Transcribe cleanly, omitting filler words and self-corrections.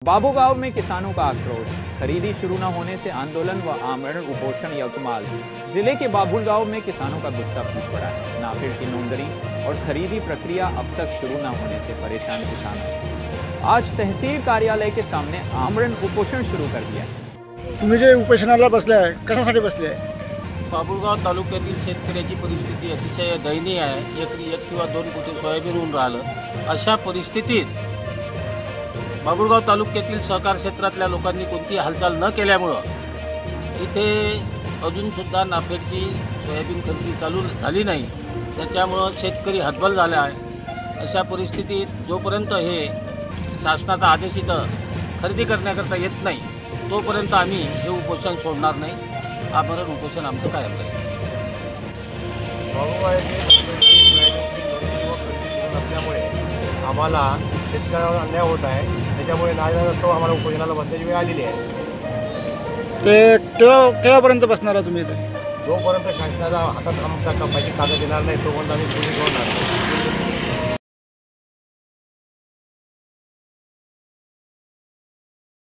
बाबूगांव में किसानों का आक्रोश, खरीदी शुरू न होने से आंदोलन व आमरण उपोषण यवतमाल। जिले के बाबूगांव में किसानों का गुस्सा फूट पड़ा है। नाफेड की नोंदणी और खरीदी प्रक्रिया अब तक शुरू न होने से परेशान किसानों आज तहसील कार्यालय के सामने आमरण उपोषण शुरू कर दिया है। तुम्ही जे उपोषणाला बसले आहे, कशासाठी बसले आहे? बाबूगाव तालुक्यातील शेतकऱ्याची परिस्थिती अतिशय दयनीय आहे। एकरी 1 किंवा 2 कोटी सोयाबीन होऊन राहिलं। अशा परिस्थितीत बाबूगाव तालुक्यातील सहकार क्षेत्रातल्या लोकांनी कोणती हालचाल न केल्यामुळं इथे अजूनसुद्धा नाफेडची सोयाबीन खरेदी चालू झाली नाही। त्याच्यामुळं शेतकरी हतबल झाला आहे। अशा परिस्थितीत जोपर्यंत हे शासनाचा आदेश इथं खरेदी करण्याकरता येत नाही तोपर्यंत आम्ही हे उपोषण सोडणार नाही। आमरण उपोषण आमचं कायम राहील। असल्यामुळे आम्हाला शेतकऱ्यांवर अन्याय होत आहे। त्याच्यामुळे नाईलाजास्तव आम्हाला उपोषणाला बसण्याची वेळ आलेली आहे। ते केव्हापर्यंत बसणार आहे तुम्ही इथे? जोपर्यंत शासनाचा हातात आमच्या कपाची कागद येणार नाही तोपर्यंत आम्ही पुढे जाणार नाही।